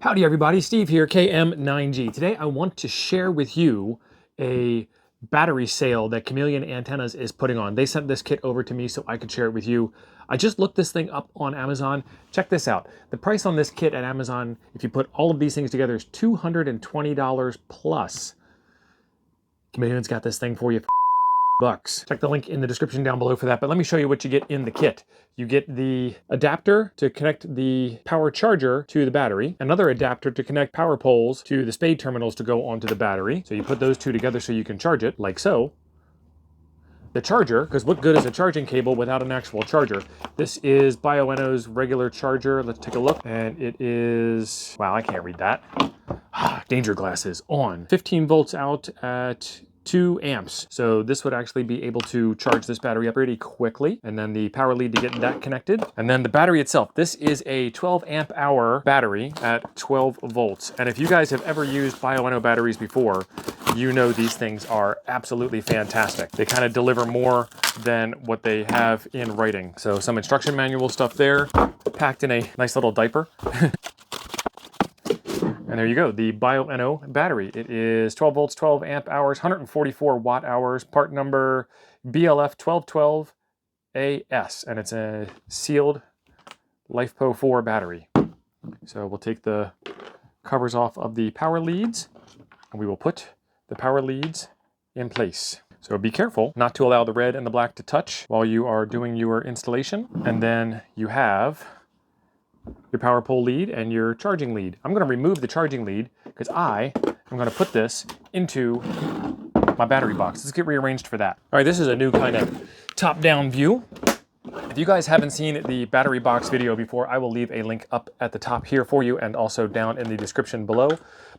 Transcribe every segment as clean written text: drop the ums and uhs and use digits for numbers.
Howdy everybody, Steve here, KM9G. Today I want to share with you a battery sale that Chameleon Antennas is putting on. They sent this kit over to me so I could share it with you. I just looked this thing up on Amazon. Check this out. The price on this kit at Amazon, if you put all of these things together, is $220 plus. Chameleon's got this thing for you for bucks. Check the link in the description down below for that, but let me show you what you get in the kit. You get the adapter to connect the power charger to the battery, another adapter to connect power poles to the spade terminals to go onto the battery. So you put those two together so you can charge it, like so. The charger, because what good is a charging cable without an actual charger? This is Bioenno's regular charger. Let's take a look. And it is, wow, I can't read that. Danger glasses on. 15 volts out at 2 amps. So this would actually be able to charge this battery up pretty quickly. And then the power lead to get that connected. And then the battery itself. This is a 12 amp hour battery at 12 volts. And if you guys have ever used Bioenno batteries before, you know these things are absolutely fantastic. They kind of deliver more than what they have in writing. So some instruction manual stuff there, packed in a nice little diaper. And there you go, the Bioenno battery. It is 12 volts, 12 amp hours, 144 watt hours, part number BLF 1212AS, and it's a sealed LiFePO 4 battery. So we'll take the covers off of the power leads, and we will put the power leads in place. So be careful not to allow the red and the black to touch while you are doing your installation. And then you have your power pole lead and your charging lead. I'm going to remove the charging lead because I am going to put this into my battery box. Let's get rearranged for that. All right, this is a new kind of top-down view. If you guys haven't seen the battery box video before, I will leave a link up at the top here for you and also down in the description below.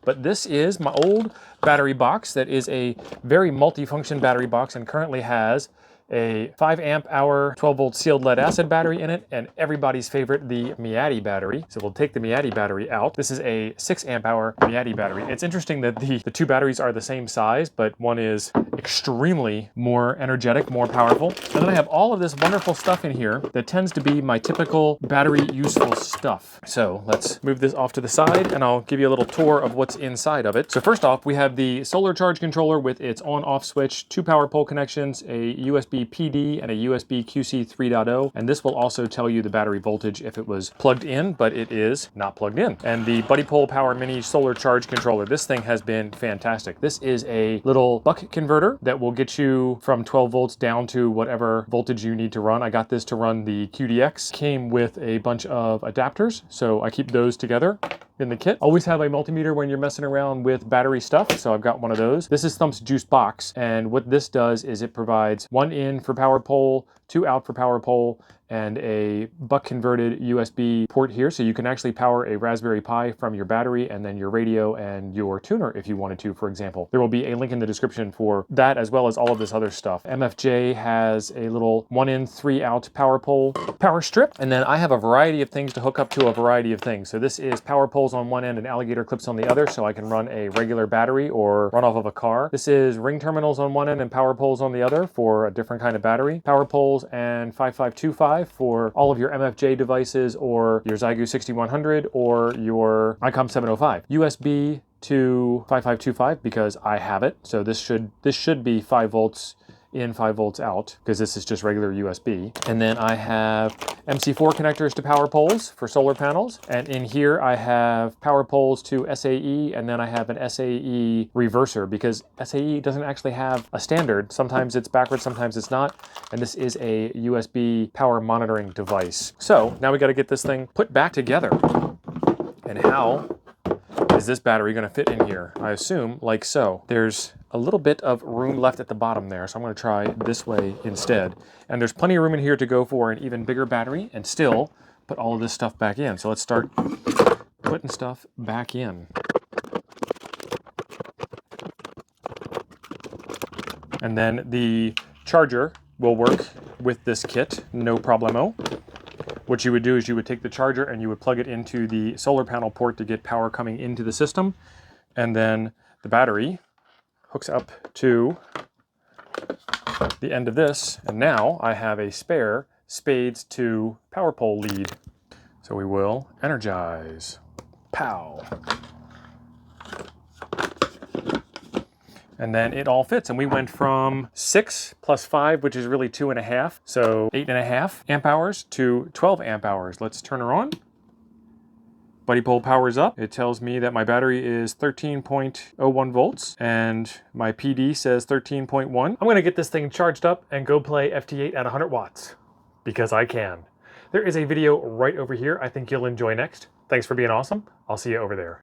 But this is my old battery box that is a very multi-function battery box and currently has a 5 amp hour 12 volt sealed lead acid battery in it, and everybody's favorite, the Miati battery. So we'll take the Miati battery out. This is a 6 amp hour Miati battery. It's interesting that the two batteries are the same size, but one is extremely more energetic, more powerful. And then I have all of this wonderful stuff in here that tends to be my typical battery useful stuff. So let's move this off to the side and I'll give you a little tour of what's inside of it. So first off, we have the solar charge controller with its on-off switch, 2 power pole connections, a USB PD and a USB QC 3.0, and this will also tell you the battery voltage if it was plugged in, but it is not plugged in. And the Buddy Pole Power Mini solar charge controller, this thing has been fantastic. This is a little buck converter that will get you from 12 volts down to whatever voltage you need to run. I got this to run the QDX. Came with a bunch of adapters, so I keep those together in the kit. Always have a multimeter when you're messing around with battery stuff, so I've got one of those. This is Thump's Juice Box, and what this does is it provides 1 in for power pole, 2 out for power pole, and a buck converted USB port here, so you can actually power a Raspberry Pi from your battery and then your radio and your tuner if you wanted to, for example. There will be a link in the description for that as well as all of this other stuff. MFJ has a little 1 in 3 out power pole power strip, and then I have a variety of things to hook up to a variety of things. So this is power poles on one end and alligator clips on the other, so I can run a regular battery or run off of a car. This is ring terminals on one end and power poles on the other for a different kind of battery. Power poles and 5525 for all of your MFJ devices or your Xiegu 6100 or your ICOM 705. USB to 5525 because I have it. So this should be 5 volts in, 5 volts out, because this is just regular USB. And then I have MC4 connectors to power poles for solar panels. And in here I have power poles to SAE, and then I have an SAE reverser because SAE doesn't actually have a standard. Sometimes it's backwards, sometimes it's not. And this is a USB power monitoring device. So now we got to get this thing put back together. And how is this battery going to fit in here? I assume like so. There's a little bit of room left at the bottom there, so I'm going to try this way instead. And there's plenty of room in here to go for an even bigger battery and still put all of this stuff back in. So let's start putting stuff back in. And then the charger will work with this kit, no problemo. What you would do is you would take the charger and you would plug it into the solar panel port to get power coming into the system. And then the battery hooks up to the end of this. And now I have a spare spades to power pole lead. So we will energize. Pow. And then it all fits. And we went from 6 plus 5, which is really 2.5, so 8.5 amp hours to 12 amp hours. Let's turn her on. Buddy pole powers up. It tells me that my battery is 13.01 volts and my PD says 13.1. I'm gonna get this thing charged up and go play FT8 at 100 watts because I can. There is a video right over here I think you'll enjoy next. Thanks for being awesome. I'll see you over there.